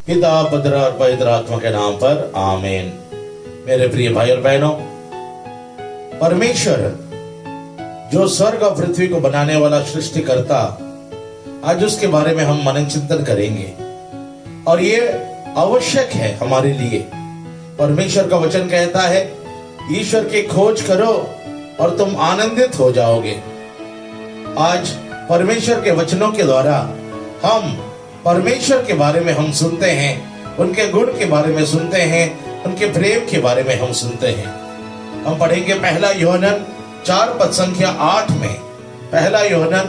पिता पुत्र और पवित्र आत्मा के नाम पर आमीन। मेरे प्रिय भाई और बहनों, परमेश्वर जो स्वर्ग और पृथ्वी को बनाने वाला सृष्टिकर्ता, आज उसके बारे में हम मनन चिंतन करेंगे और ये आवश्यक है हमारे लिए। परमेश्वर का वचन कहता है, ईश्वर की खोज करो और तुम आनंदित हो जाओगे। आज परमेश्वर के वचनों के द्वारा हम परमेश्वर के बारे में हम सुनते हैं, उनके गुण के बारे में सुनते हैं, उनके प्रेम के बारे में हम सुनते हैं। हम पढ़ेंगे पहला यूहन्ना 4 पद संख्या 8 में। पहला यूहन्ना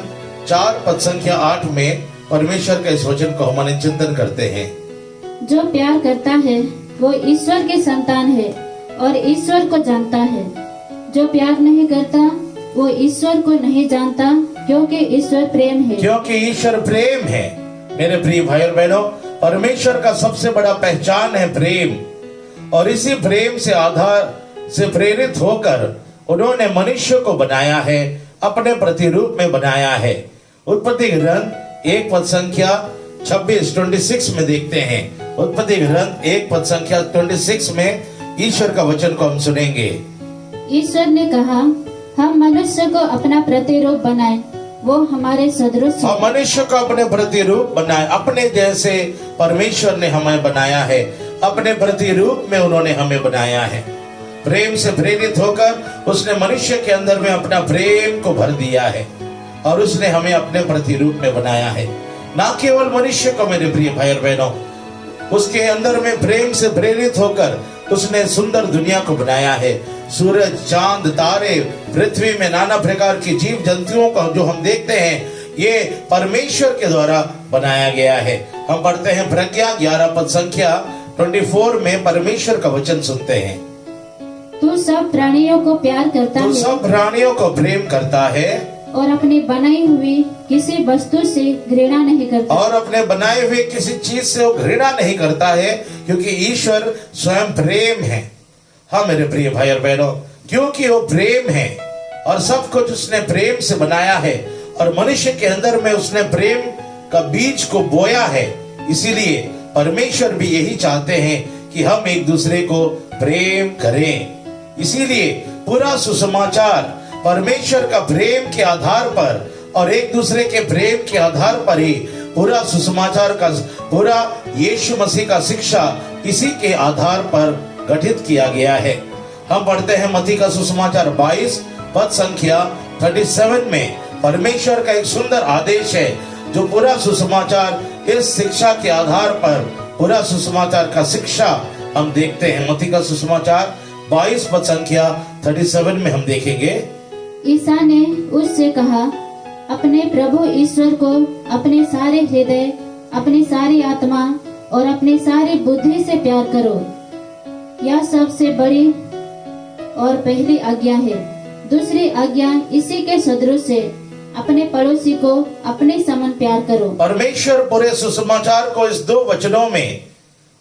4 पद संख्या 8 में परमेश्वर के इस वचन को हम मनन चिंतन करते हैं। जो प्यार करता है वो ईश्वर की संतान है और ईश्वर को जानता है। जो प्यार नहीं करता वो ईश्वर को नहीं जानता, क्योंकि ईश्वर प्रेम है। क्योंकि ईश्वर प्रेम है। मेरे प्रिय भाई और बहनों, परमेश्वर का सबसे बड़ा पहचान है प्रेम, और इसी प्रेम से आधार से प्रेरित होकर उन्होंने मनुष्य को बनाया है, अपने प्रतिरूप में बनाया है। उत्पत्ति ग्रंथ 1 पद संख्या 26 में देखते हैं। उत्पत्ति ग्रंथ 1 पद संख्या 26 में ईश्वर का वचन को हम सुनेंगे। ईश्वर ने कहा, हम मनुष्य को अपना प्रतिरूप बनाए, वो हमारे सदृश है। और मनुष्य को अपने प्रतिरूप बनाए, अपने जैसे परमेश्वर ने हमें बनाया है, अपने प्रतिरूप में उन्होंने हमें बनाया है। प्रेम से प्रेरित होकर उसने मनुष्य के अंदर में अपना प्रेम को भर दिया है और उसने हमें अपने प्रतिरूप में बनाया है। ना केवल मनुष्य को, मेरे प्रिय भाई और बहनों, उसके अंदर में प्रेम से प्रेरित होकर उसने सुंदर दुनिया को बनाया है। सूरज, चांद, तारे, पृथ्वी में नाना प्रकार की जीव जंतुओं को जो हम देखते हैं, ये परमेश्वर के द्वारा बनाया गया है। हम पढ़ते हैं प्रज्ञा 11 पद संख्या 24 में परमेश्वर का वचन सुनते हैं। तू सब प्राणियों को प्यार करता है, तू सब प्राणियों को प्रेम करता है और अपनी बनाई हुई किसी वस्तु से घृणा नहीं करता। और अपने बनाए हुए किसी चीज से वो घृणा नहीं करता है, क्योंकि ईश्वर स्वयं प्रेम है। हाँ मेरे प्रिय भाई और बहनों, क्योंकि वो प्रेम है और सब कुछ उसने प्रेम से बनाया है और मनुष्य के अंदर में उसने प्रेम का बीज को बोया है। इसीलिए परमेश्वर भी यही चाहते हैं कि हम एक दूसरे को प्रेम करें। इसीलिए पूरा सुसमाचार परमेश्वर का प्रेम के आधार पर और एक दूसरे के प्रेम के आधार पर ही पूरा सुसमाचार का, पूरा यीशु मसीह का शिक्षा इसी के आधार पर गठित किया गया है। हम पढ़ते हैं मत्ती का सुसमाचार 22 पद संख्या 37 में परमेश्वर का एक सुंदर आदेश है, जो पूरा सुसमाचार इस शिक्षा के आधार पर, पूरा सुसमाचार का शिक्षा हम देखते हैं। मत्ती का सुसमाचार 22 पद संख्या 37 में हम देखेंगे। ईसा ने उससे कहा, अपने प्रभु ईश्वर को अपने सारे हृदय, अपनी सारी आत्मा और अपनी सारी बुद्धि से प्यार करो। यह सबसे बड़ी और पहली आज्ञा है। दूसरी आज्ञा इसी के सदृश है, अपने पड़ोसी को अपने समान प्यार करो। परमेश्वर पूरे सुसमाचार को इस 2 वचनों में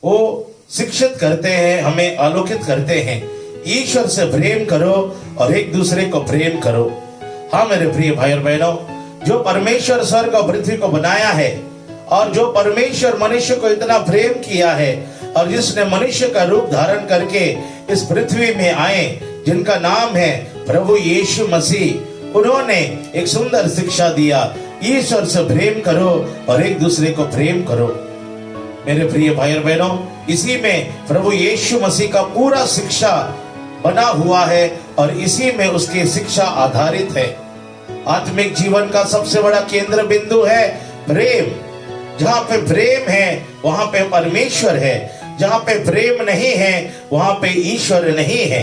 वो शिक्षित करते हैं, हमें आलोकित करते हैं। ईश्वर से प्रेम करो और एक दूसरे को प्रेम करो। हाँ मेरे प्रिय भाई और बहनों, जो परमेश्वर स्वर्ग और पृथ्वी को बनाया है और जो परमेश्वर मनुष्य को इतना प्रेम किया है और जिसने मनुष्य का रूप धारण करके इस पृथ्वी में आए, जिनका नाम है प्रभु यीशु मसीह, उन्होंने एक सुंदर शिक्षा दिया, ईश्वर से प्रेम करो और एक दूसरे को प्रेम करो। मेरे प्रिय भाई और बहनों, इसी में प्रभु यीशु मसीह का पूरा शिक्षा बना हुआ है और इसी में उसकी शिक्षा आधारित है। आत्मिक जीवन का सबसे बड़ा केंद्र बिंदु है प्रेम। जहाँ पे प्रेम है वहां पे परमेश्वर है, जहाँ पे प्रेम नहीं है वहां पे ईश्वर नहीं है।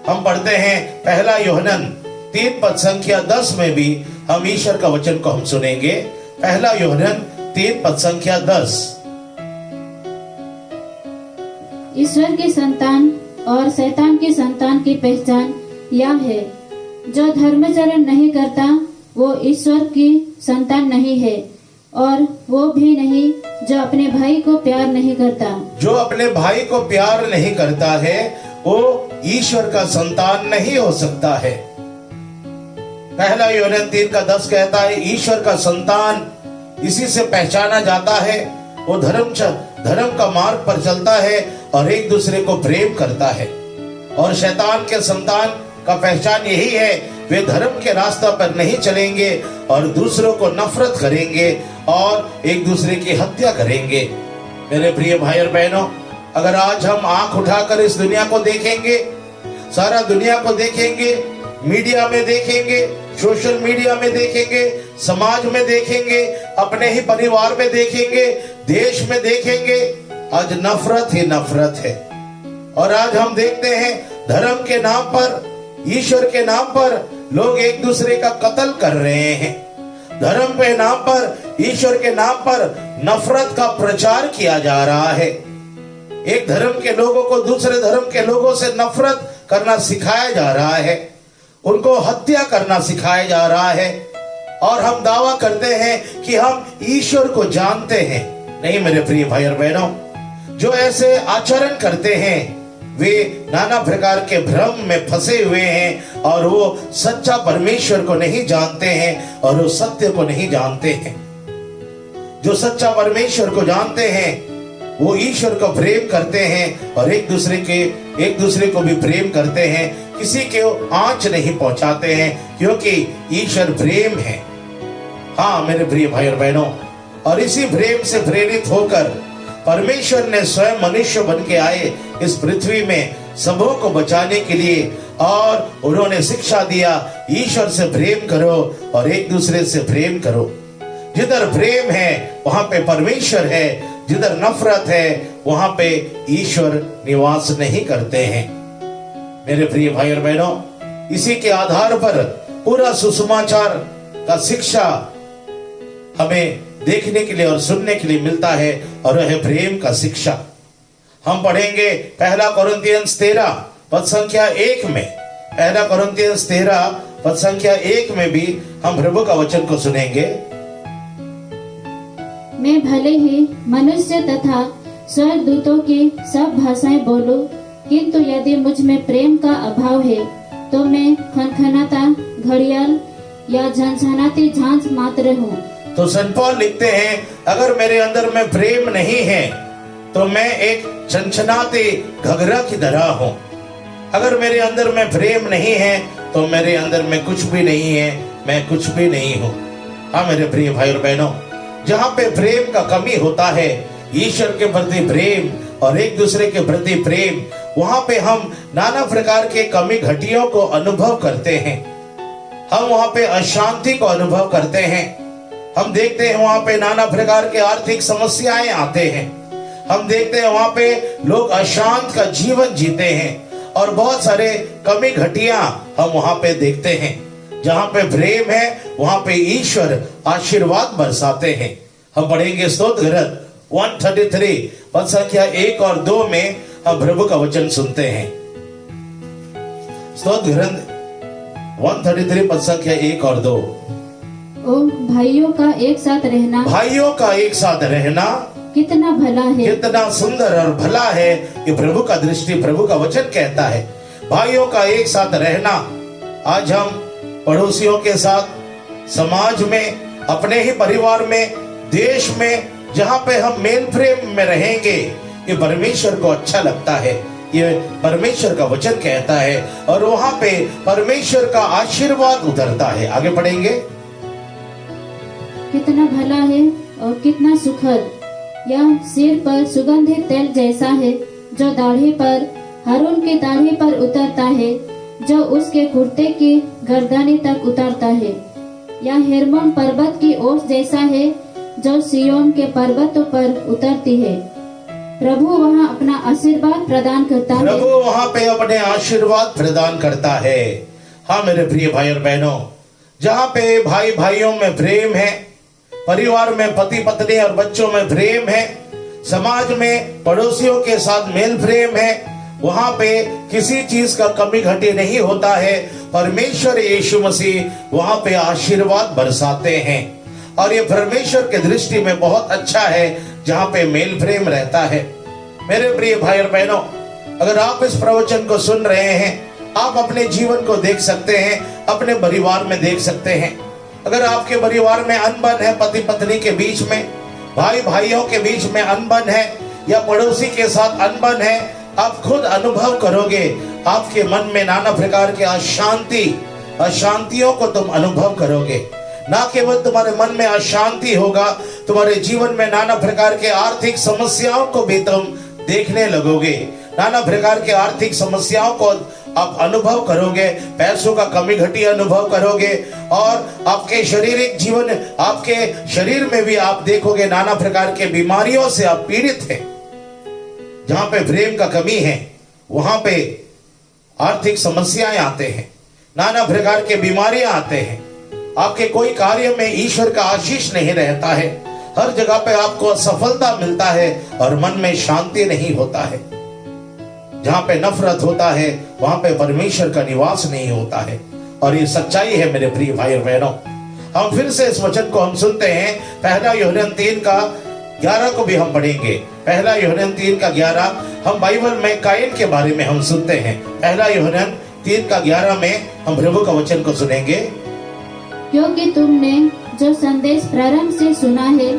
हम पढ़ते हैं पहला यूहन्ना 3 पद संख्या 10 में भी हम ईश्वर का वचन को हम सुनेंगे। पहला यूहन्ना 3 पद संख्या 10। ईश्वर की संतान और शैतान की संतान की पहचान यह है, जो धर्माचरण नहीं करता वो ईश्वर की संतान नहीं है, और वो भी नहीं जो अपने भाई को प्यार नहीं करता। जो अपने भाई को प्यार नहीं करता है वो ईश्वर का संतान नहीं हो सकता है। पहला यूहन्ना 3:10 कहता है, ईश्वर का संतान इसी से पहचाना जाता है, वो धर्म का मार्ग पर चलता है और एक दूसरे को प्रेम करता है। और शैतान के संतान का पहचान यही है, वे धर्म के रास्ता पर नहीं चलेंगे और दूसरों को नफरत करेंगे और एक दूसरे की हत्या करेंगे। मेरे प्रिय भाई और बहनों, अगर आज हम आंख उठाकर इस दुनिया को देखेंगे, सारा दुनिया को देखेंगे, मीडिया में देखेंगे, सोशल मीडिया में देखेंगे, समाज में देखेंगे, अपने ही परिवार में देखेंगे, देश में देखेंगे, आज नफरत ही नफरत है। और आज हम देखते हैं धर्म के नाम पर, ईश्वर के नाम पर लोग एक दूसरे का कत्ल कर रहे हैं। धर्म के नाम पर, ईश्वर के नाम पर नफरत का प्रचार किया जा रहा है। एक धर्म के लोगों को दूसरे धर्म के लोगों से नफरत करना सिखाया जा रहा है, उनको हत्या करना सिखाया जा रहा है। और हम दावा करते हैं कि हम ईश्वर को जानते हैं। नहीं मेरे प्रिय भाई और बहनों, जो ऐसे आचरण करते हैं वे नाना प्रकार के भ्रम में फंसे हुए हैं और वो सच्चा परमेश्वर को नहीं जानते हैं और वो सत्य को नहीं जानते हैं। जो सच्चा परमेश्वर को जानते हैं वो ईश्वर को प्रेम करते हैं और एक दूसरे को भी प्रेम करते हैं, किसी को आंच नहीं पहुंचाते हैं, क्योंकि ईश्वर प्रेम है। हाँ मेरे प्रिय भाई और बहनों, और इसी प्रेम से प्रेरित होकर परमेश्वर ने स्वयं मनुष्य बन के आए इस पृथ्वी में सबों को बचाने के लिए, और उन्होंने शिक्षा दिया ईश्वर से प्रेम करो और एक दूसरे से प्रेम करो। जिधर प्रेम है वहां पे परमेश्वर है, जिधर नफरत है वहां पे ईश्वर निवास नहीं करते हैं। मेरे प्रिय भाई और बहनों, इसी के आधार पर पूरा सुसमाचार का शिक्षा हमें देखने के लिए और सुनने के लिए मिलता है, और वह है प्रेम का शिक्षा। हम पढ़ेंगे पहला कोरिन्थियंस 13 पद संख्या 1 में, पहला कोरिन्थियंस 13 पद संख्या 1 में भी हम प्रभु का वचन को सुनेंगे। मैं भले ही मनुष्य तथा स्वर्गदूतों की सब भाषाएं बोलूं, किंतु यदि मुझ में प्रेम का अभाव है तो मैं खनखनाता घड़ियाल या झनझनाती झांझ मात्र हूँ। तो संत पौल लिखते हैं, अगर मेरे अंदर में प्रेम नहीं है तो मैं एक छनछनाते घघरा की तरह हूँ। अगर मेरे अंदर में प्रेम नहीं है तो मेरे अंदर में कुछ भी नहीं है, मैं कुछ भी नहीं हूँ। हाँ मेरे प्रिय भाई और बहनों, जहाँ पे प्रेम का कमी होता है, ईश्वर के प्रति प्रेम और एक दूसरे के प्रति प्रेम, वहां पे हम नाना प्रकार के कमी घटियों को अनुभव करते हैं। हम वहां पे अशांति को अनुभव करते हैं। हम देखते हैं वहां पे नाना प्रकार के आर्थिक समस्याएं आते हैं। हम देखते हैं वहां पे लोग अशांत का जीवन जीते हैं और बहुत सारे कमी घटियां हम वहां पे देखते हैं। जहां पे प्रेम है वहां पे ईश्वर आशीर्वाद बरसाते हैं। हम पढ़ेंगे स्तोत्र ग्रंथ 133 पद संख्या 1 और 2 में हम प्रभु का वचन सुनते हैं। स्तोत्र ग्रंथ 133 पद संख्या 1 और 2। ओ भाइयों का एक साथ रहना, भाइयों का एक साथ रहना कितना भला है, कितना सुंदर और भला है। कि प्रभु का दृष्टि, प्रभु का वचन कहता है भाइयों का एक साथ रहना। आज हम पड़ोसियों के साथ, समाज में, अपने ही परिवार में, देश में, जहाँ पे हम मेल प्रेम में रहेंगे, ये परमेश्वर को अच्छा लगता है। ये परमेश्वर का वचन कहता है और वहां पे परमेश्वर का आशीर्वाद उतरता है। आगे पढ़ेंगे। कितना भला है और कितना सुखद, यह सिर पर सुगंधित तेल जैसा है, जो दाढ़ी पर, हारून की दाढ़ी पर उतरता है, जो उसके कुर्ते की गर्दनी तक उतरता है। यह हेर्मोन पर्वत की ओस जैसा है, जो सियोन के पर्वतों पर उतरती है। प्रभु वहाँ अपना आशीर्वाद प्रदान करता है। प्रभु वहाँ पे अपने आशीर्वाद प्रदान करता है। हाँ मेरे प्रिय भाई और बहनों, जहाँ पे भाई भाइयों में प्रेम है, परिवार में पति पत्नी और बच्चों में प्रेम है, समाज में पड़ोसियों के साथ मेल प्रेम है, वहां पे किसी चीज का कमी घटी नहीं होता है। परमेश्वर यीशु मसीह वहां पे आशीर्वाद बरसाते हैं और ये परमेश्वर के दृष्टि में बहुत अच्छा है जहां पे मेल प्रेम रहता है। मेरे प्रिय भाई और बहनों, अगर आप इस प्रवचन को सुन रहे हैं, आप अपने जीवन को देख सकते हैं, अपने परिवार में देख सकते हैं। अगर आपके परिवार में अनबन है, पति पत्नी के बीच में, भाई भाइयों के बीच में अनबन है, या पड़ोसी के साथ अनबन है, आप खुद अनुभव करोगे, आपके मन में नाना प्रकार के अशांतियों को तुम अनुभव करोगे। ना केवल तुम्हारे मन में अशांति होगा, तुम्हारे जीवन में नाना प्रकार के आर्थिक समस्याओं को भी तुम देखने लगोगे। नाना प्रकार के आर्थिक समस्याओं को आप अनुभव करोगे, पैसों का कमी घटी अनुभव करोगे, और आपके शारीरिक जीवन, आपके शरीर में भी आप देखोगे नाना प्रकार के बीमारियों से आप पीड़ित हैं। जहां पे प्रेम का कमी है वहां पे आर्थिक समस्याएं आते हैं, नाना प्रकार के बीमारियां आते हैं। आपके कोई कार्य में ईश्वर का आशीष नहीं रहता है, हर जगह पे आपको असफलता मिलता है और मन में शांति नहीं होता है। जहां पे नफरत होता है वहां पे परमेश्वर का निवास नहीं होता है, और ये सच्चाई है मेरे प्रिय भाई और बहनों। हम फिर से इस वचन को हम सुनते हैं, पहला यूहन्ना 3:11 को भी हम पढ़ेंगे। पहला यूहन्ना 3:11 हम बाइबल में कायन के बारे में हम सुनते हैं। पहला यूहन्ना 3:11 में हम प्रभु का वचन को सुनेंगे। क्योंकि तुमने जो संदेश प्रारंभ से सुना है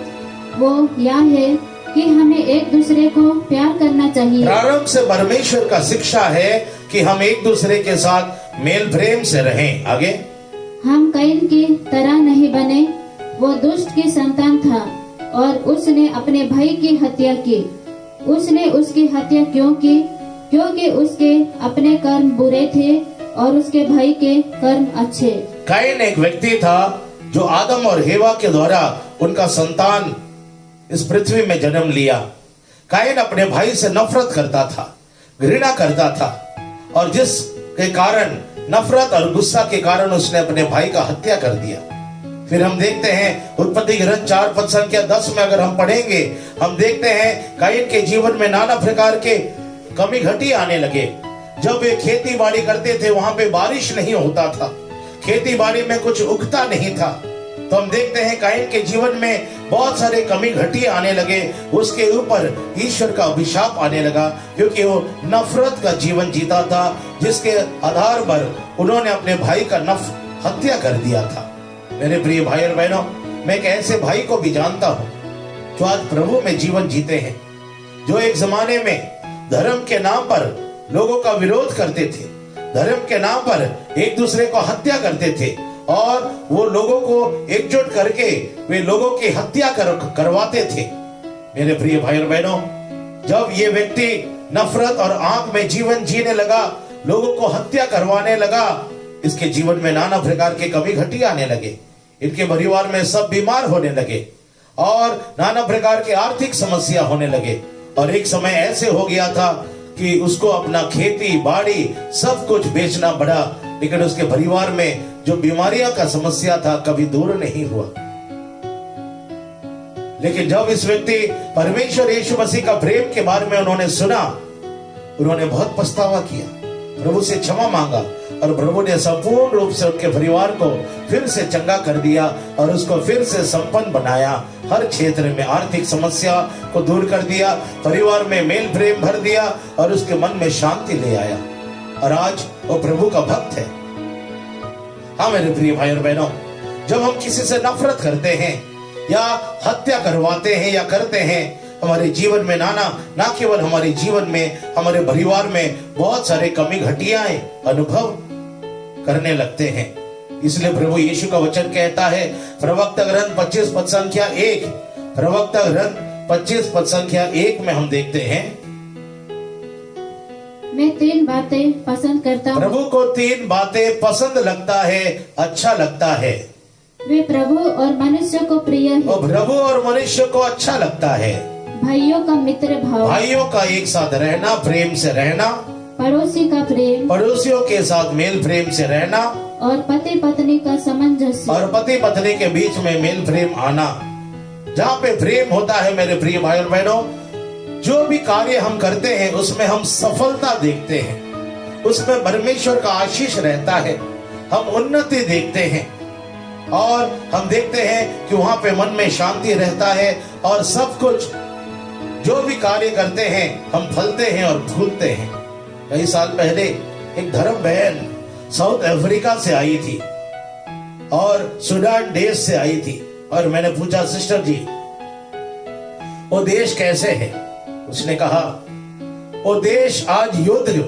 वो यह है कि हमें एक दूसरे को प्यार करना चाहिए। प्रारंभ से परमेश्वर का शिक्षा है कि हम एक दूसरे के साथ मेल प्रेम से रहें। आगे, हम कैन की तरह नहीं बने, वो दुष्ट की संतान था और उसने अपने भाई की हत्या की। उसने उसकी हत्या क्यों की? क्योंकि उसके अपने कर्म बुरे थे और उसके भाई के कर्म अच्छे। कैन एक व्यक्ति था जो आदम और हेवा के द्वारा उनका संतान इस पृथ्वी में जन्म लिया। कैन अपने भाई से नफरत करता था, घृणा करता था, और जिसके कारण नफरत और गुस्सा के कारण उसने अपने भाई का हत्या कर दिया। फिर हम देखते हैं उत्पत्ति ग्रंथ 4:10 में अगर हम पढ़ेंगे, हम देखते हैं कैन के जीवन में नाना प्रकार के कमी घटी आने लगे। जब वे खेती बाड़ी करते थे वहां पे बारिश नहीं होता था, खेती बाड़ी में कुछ उगता नहीं था, तो हम देखते हैं कैन के जीवन में बहुत सारे कमी घटी आने लगे। उसके ऊपर ईश्वर का अभिशाप आने लगा, क्योंकि वो नफरत का जीवन जीता था, जिसके आधार पर उन्होंने अपने भाई का हत्या कर दिया था। मेरे प्रिय भाई और बहनों, मैं एक ऐसे भाई को भी जानता हूं जो आज प्रभु में जीवन जीते हैं, जो एक जमाने में धर्म के नाम पर लोगों का विरोध करते थे, धर्म के नाम पर एक दूसरे को हत्या करते थे, और वो लोगों को एकजुट करके वे लोगों की हत्या करवाते थे। मेरे प्रिय भाई और बहनों, जब ये व्यक्ति नफरत और आंख में जीवन जीने लगा, लोगों को हत्या करवाने लगा, इसके जीवन में नाना प्रकार के कमी घटी आने लगे। इनके परिवार में सब बीमार होने लगे और नाना प्रकार के आर्थिक समस्या होने लगे, और एक समय ऐसे हो गया था कि उसको अपना खेती बाड़ी सब कुछ बेचना पड़ा, लेकिन उसके परिवार में जो बीमारियां का समस्या था कभी दूर नहीं हुआ। लेकिन जब इस व्यक्ति परमेश्वर यीशु मसीह का प्रेम के बारे में उन्होंने सुना, उन्होंने बहुत पछतावा किया, प्रभु से क्षमा मांगा, और प्रभु ने संपूर्ण रूप से उनके परिवार को फिर से चंगा कर दिया और उसको फिर से संपन्न बनाया। हर क्षेत्र में आर्थिक समस्या को दूर कर दिया, परिवार में मेल प्रेम भर दिया और उसके मन में शांति ले आया, और आज वो प्रभु का भक्त है। हाँ मेरे प्रिय भाई और बहनों, जब हम किसी से नफरत करते हैं या हत्या करवाते हैं या करते हैं, हमारे जीवन में ना केवल हमारे जीवन में, हमारे परिवार में बहुत सारे कमी घटियाएं अनुभव करने लगते हैं। इसलिए प्रभु यीशु का वचन कहता है, प्रवक्ता ग्रंथ 25:1, प्रवक्ता ग्रंथ 25:1 में हम देखते हैं, मैं 3 बातें पसंद करता हूँ। प्रभु को 3 बातें पसंद लगता है, अच्छा लगता है। वे प्रभु और मनुष्य को प्रिय है, और प्रभु और मनुष्य को अच्छा लगता है। भाइयों का मित्र भाव, भाइयों का एक साथ रहना, प्रेम से रहना, पड़ोसी का प्रेम, पड़ोसियों के साथ मेल प्रेम से रहना, और पति पत्नी का सामंजस्य, और पति पत्नी के बीच में मेल प्रेम आना। जहाँ पे प्रेम होता है मेरे प्रिय भाई और बहनों, जो भी कार्य हम करते हैं उसमें हम सफलता देखते हैं, उसमें परमेश्वर का आशीष रहता है, हम उन्नति देखते हैं, और हम देखते हैं कि वहां पे मन में शांति रहता है, और सब कुछ जो भी कार्य करते हैं हम फलते हैं और फूलते हैं। कई साल पहले एक धर्म बहन साउथ अफ्रीका से आई थी और सूडान देश से आई थी, और मैंने पूछा, सिस्टर जी वो देश कैसे है? उसने कहा वो देश आज युद्ध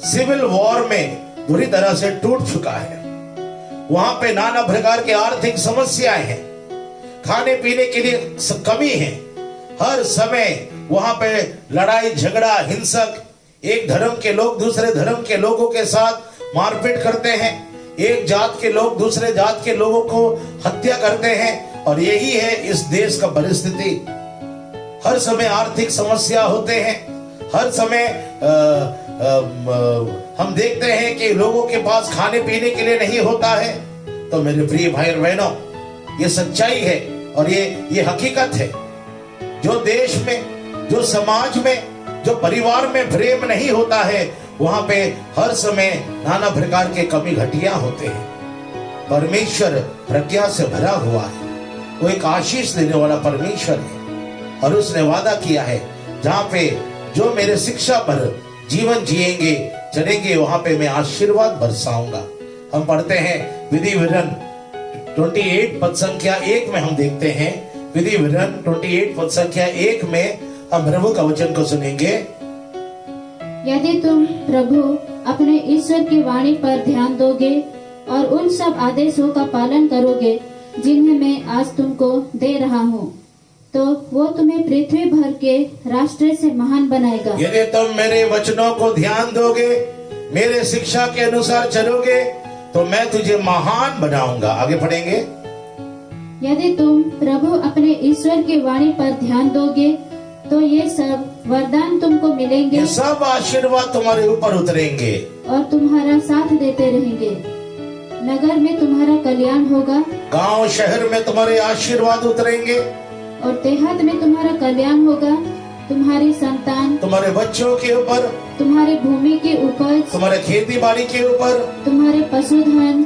सिविल वॉर में बुरी तरह से टूट चुका है। वहां पे नाना प्रकार के आर्थिक समस्याएं हैं, खाने पीने के लिए कमी है, हर समय वहां पे लड़ाई झगड़ा हिंसक, एक धर्म के लोग दूसरे धर्म के लोगों के साथ मारपीट करते हैं, एक जात के लोग दूसरे जात के लोगों को हत्या करते हैं, और यही है इस देश का परिस्थिति। हर समय आर्थिक समस्या होते हैं, हर समय हम देखते हैं कि लोगों के पास खाने पीने के लिए नहीं होता है। तो मेरे प्रिय भाई और बहनों, ये सच्चाई है और ये हकीकत है। जो देश में, जो समाज में, जो परिवार में प्रेम नहीं होता है, वहां पे हर समय नाना प्रकार के कमी घटिया होते हैं। परमेश्वर प्रज्ञा से भरा हुआ है, वो एक आशीष देने वाला परमेश्वर है, और उसने वादा किया है जहां पे जो मेरे शिक्षा पर जीवन जिएंगे चलेंगे, वहां पे मैं आशीर्वाद बरसाऊंगा। हम पढ़ते हैं विधि विवरण 28 पद संख्या 1 में हम देखते हैं, विधि विवरण 28 पद संख्या 1 में हम प्रभु का वचन को सुनेंगे। यदि तुम प्रभु अपने ईश्वर की वाणी पर ध्यान दोगे और उन सब आदेशों का पालन करोगे जिन्हें मैं आज तुमको दे रहा हूँ, तो वो तुम्हें पृथ्वी भर के राष्ट्र से महान बनाएगा। यदि तुम मेरे वचनों को ध्यान दोगे, मेरे शिक्षा के अनुसार चलोगे, तो मैं तुझे महान बनाऊंगा। आगे पढ़ेंगे। यदि तुम प्रभु अपने ईश्वर की वाणी पर ध्यान दोगे तो ये सब वरदान तुमको मिलेंगे, ये सब आशीर्वाद तुम्हारे ऊपर उतरेंगे और तुम्हारा साथ देते रहेंगे। नगर में तुम्हारा कल्याण होगा, गांव शहर में तुम्हारे आशीर्वाद उतरेंगे, और देहात में तुम्हारा कल्याण होगा। तुम्हारी संतान, तुम्हारे बच्चों के ऊपर, तुम्हारी भूमि की उपज, तुम्हारे खेती बाड़ी के ऊपर, तुम्हारे पशुधन,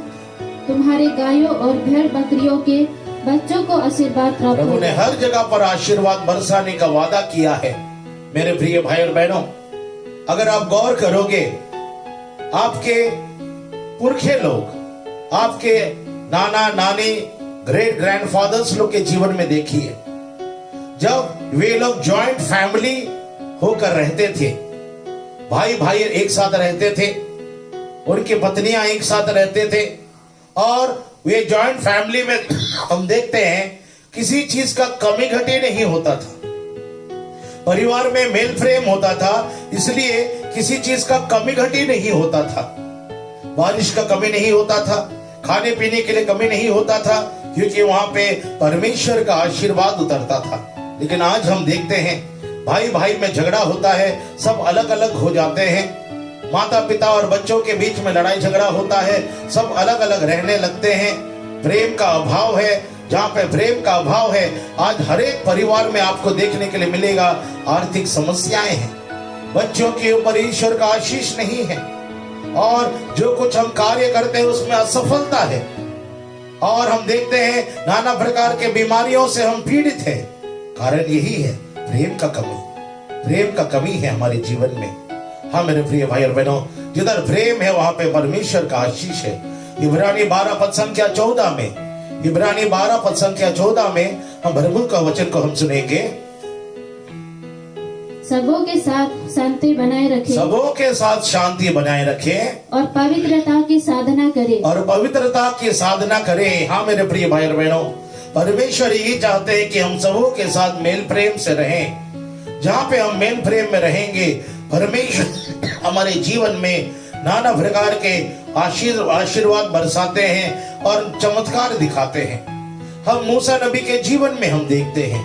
तुम्हारे गायों और भेड़ बकरियों के बच्चों को आशीर्वाद प्राप्त प्रभु ने होगा। हर जगह पर आशीर्वाद बरसाने का वादा किया है। मेरे प्रिय भाई और बहनों, अगर आप गौर करोगे, आपके पुरखे लोग, आपके नाना नानी, ग्रेट ग्रैंडफादर्स लोग के जीवन में देखिए, जब वे लोग जॉइंट फैमिली होकर रहते थे, भाई भाई एक साथ रहते थे, उनकी पत्नियां एक साथ रहते थे, और वे जॉइंट फैमिली में हम देखते हैं किसी चीज का कमी घटी नहीं होता था। परिवार में मेल प्रेम होता था, इसलिए किसी चीज का कमी घटी नहीं होता था। बारिश का कमी नहीं होता था, खाने पीने के लिए कमी नहीं होता था, क्योंकि वहां पे परमेश्वर का आशीर्वाद उतरता था। लेकिन आज हम देखते हैं भाई भाई में झगड़ा होता है, सब अलग अलग हो जाते हैं, माता पिता और बच्चों के बीच में लड़ाई झगड़ा होता है, सब अलग अलग रहने लगते हैं, प्रेम का अभाव है। जहाँ पे प्रेम का अभाव है, आज हर एक परिवार में आपको देखने के लिए मिलेगा आर्थिक समस्याएं हैं, बच्चों के ऊपर ईश्वर का आशीष नहीं है, और जो कुछ हम कार्य करते हैं उसमें असफलता है, और हम देखते हैं नाना प्रकार के बीमारियों से हम पीड़ित हैं। कारण यही है प्रेम का कमी, प्रेम का कमी है हमारे जीवन में। हाँ मेरे प्रिय भाई और बहनों, जिधर प्रेम है वहां पे परमेश्वर का आशीष है। इब्रानी 12 पद संख्या 14 में, इब्रानी 12 पद संख्या 14 में हम प्रभु का वचन को हम सुनेंगे। सबों के साथ शांति बनाए रखे, सबों के साथ शांति बनाए रखे, और पवित्रता की साधना करे, और पवित्रता की साधना करें। हाँ मेरे प्रिय भाई और बहनों, परमेश्वर यही चाहते हैं कि हम सबों के साथ मेल प्रेम से रहें। जहाँ पे हम मेल प्रेम में रहेंगे, परमेश्वर हमारे जीवन में नाना प्रकार के आशीर्वाद बरसाते हैं और चमत्कार दिखाते हैं। हम मूसा नबी के जीवन में हम देखते हैं,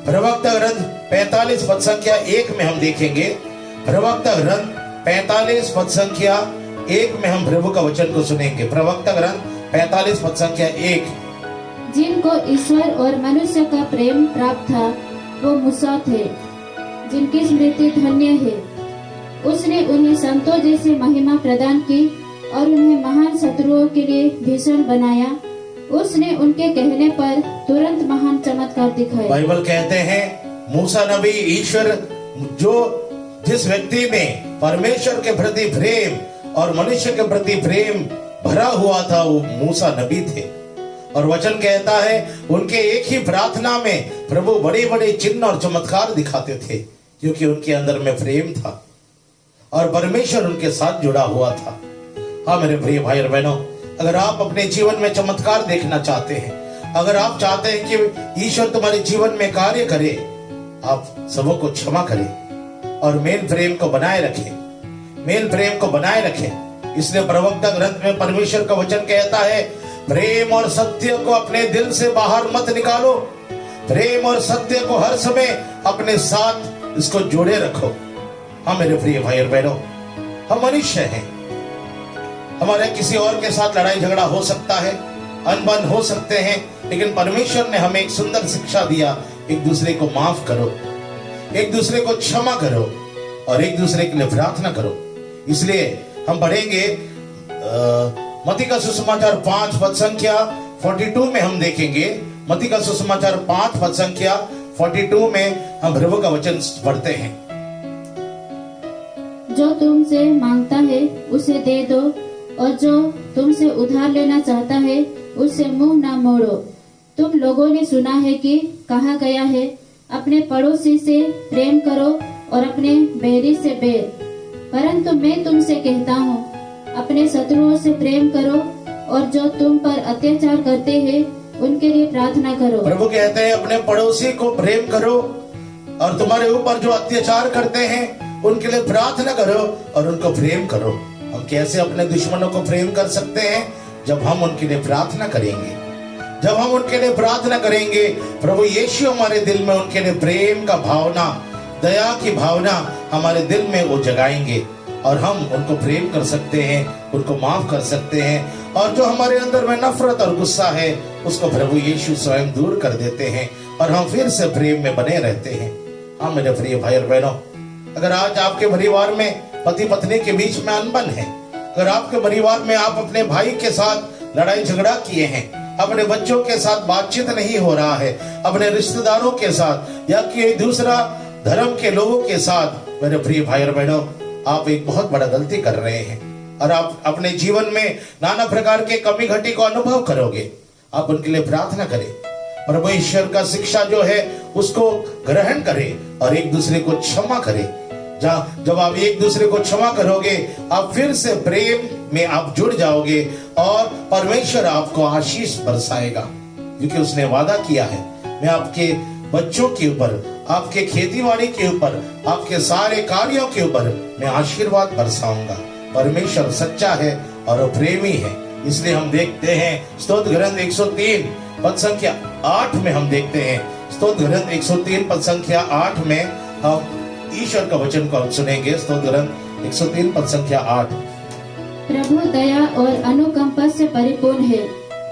प्रवक्ता ग्रंथ 45 पद संख्या 1 में हम देखेंगे, प्रवक्ता ग्रंथ 45 पद संख्या 1 में हम प्रभु का वचन को सुनेंगे। प्रवक्ता ग्रंथ 45 पद संख्या 1। जिनको ईश्वर और मनुष्य का प्रेम प्राप्त था वो मूसा थे, जिनकी स्मृति धन्य है। उसने उन्हें संतों जैसी महिमा प्रदान की और उन्हें महान शत्रुओं के लिए भीषण बनाया। उसने उनके कहने पर तुरंत महान चमत्कार दिखाए। बाइबल कहते हैं मूसा नबी, ईश्वर जो जिस व्यक्ति में परमेश्वर के प्रति प्रेम और मनुष्य के प्रति प्रेम भरा हुआ था, वो मूसा नबी थे। और वचन कहता है उनके एक ही प्रार्थना में प्रभु बड़े बड़े चिन्ह और चमत्कार दिखाते थे। क्योंकि उनके अंदर में प्रेम था और परमेश्वर उनके साथ जुड़ा हुआ था। हाँ मेरे प्रिय भाई और बहनों, अगर आप अपने जीवन में चमत्कार देखना चाहते हैं, अगर आप चाहते हैं कि ईश्वर तुम्हारे जीवन में कार्य करे, आप सबों को क्षमा करें और मेल प्रेम को बनाए रखें, मेल प्रेम को बनाए रखें। इसलिए प्रवक्ता ग्रंथ में परमेश्वर का वचन कहता है, प्रेम और सत्य को अपने दिल से बाहर मत निकालो, प्रेम और सत्य को हर समय अपने साथ इसको जोड़े रखो। हाँ मेरे प्रिय भाई और बहनों, हम मनुष्य हैं, हमारे किसी और के साथ लड़ाई झगड़ा हो सकता है, अनबन हो सकते हैं, लेकिन परमेश्वर ने हमें एक सुंदर शिक्षा दिया, एक दूसरे को माफ करो, एक दूसरे को क्षमा करो और एक दूसरे के लिए प्रार्थना करो। इसलिए हम पढ़ेंगे मत्ती का सुसमाचार 5 पद संख्या 42 में हम देखेंगे। मत्ती का सुसमाचार 5 पद संख्या 42 में हम प्रभु का वचन पढ़ते हैं। जो तुमसे मांगता है उसे दे दो, और जो तुमसे उधार लेना चाहता है उससे मुंह ना मोड़ो। तुम लोगों ने सुना है कि कहा गया है, अपने पड़ोसी से प्रेम करो और अपने बैरी से बैर। परंतु मैं तुमसे कहता हूँ, अपने शत्रुओं से प्रेम करो और जो तुम पर अत्याचार करते हैं उनके लिए प्रार्थना करो। प्रभु कहते हैं अपने पड़ोसी को प्रेम करो और तुम्हारे ऊपर जो अत्याचार करते हैं उनके लिए प्रार्थना करो और उनको प्रेम करो। हम कैसे अपने दुश्मनों को प्रेम कर सकते हैं? जब हम उनके लिए प्रार्थना करेंगे, जब हम उनके लिए प्रार्थना करेंगे, प्रभु यीशु हमारे दिल में उनके लिए प्रेम का भावना, दया की भावना हमारे दिल में वो जगाएंगे और हम उनको प्रेम कर सकते हैं, उनको माफ कर सकते हैं। और जो हमारे अंदर में नफरत और गुस्सा है उसको प्रभु यीशु स्वयं दूर कर देते हैं और हम फिर से प्रेम में बने रहते हैं। हाँ मेरे प्रिय भाई और बहनों, अगर आज आपके परिवार में पति पत्नी के बीच में अनबन है, अगर आपके परिवार में आप अपने भाई के साथ लड़ाई झगड़ा किए हैं, अपने बच्चों के साथ बातचीत नहीं हो रहा है, अपने रिश्तेदारों के साथ या कि दूसरा धर्म के लोगों के साथ, मेरे प्रिय भाई और बहनों, आप एक बहुत बड़ा गलती कर रहे हैं और आप अपने जीवन में नाना प्रकार के कमी घटी को अनुभव करोगे। आप उनके लिए प्रार्थना करें, परमेश्वर का शिक्षा जो है उसको ग्रहण करें और एक दूसरे को क्षमा करें। जब आप एक दूसरे को क्षमा करोगे, आप फिर से प्रेम में आप जुड़ जाओगे और परमेश्वर आपको आशीष बरसाएगा, क्योंकि उसने वादा किया है, मैं आपके बच्चों के ऊपर, आपके खेतीबाड़ी के ऊपर, आपके सारे कार्यों के ऊपर मैं आशीर्वाद बरसाऊंगा। परमेश्वर सच्चा है और वो प्रेमी है। इसलिए हम देखते हैं स्तोत्र ग्रंथ 103 पद संख्या 8 में हम देखते हैं, स्तोत्र ग्रंथ 103 पद संख्या 8 में हम ईश्वर का वचन को सुनेंगे। स्तोत्र ग्रंथ 103 पद संख्या 8। प्रभु दया और अनुकंपा से परिपूर्ण है,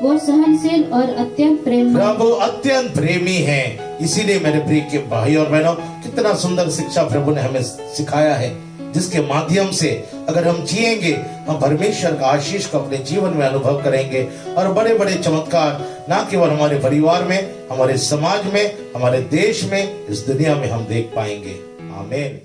वो सहनशील और अत्यंत प्रेम। प्रभु अत्यंत प्रेमी है। इसीलिए मेरे प्रिय के भाई और बहनों, कितना सुंदर शिक्षा प्रभु ने हमें सिखाया है, जिसके माध्यम से अगर हम जिएंगे, हम परमेश्वर का आशीष को अपने जीवन में अनुभव करेंगे और बड़े बड़े चमत्कार ना केवल हमारे परिवार में, हमारे समाज में, हमारे देश में, इस दुनिया में हम देख पाएंगे। आमीन।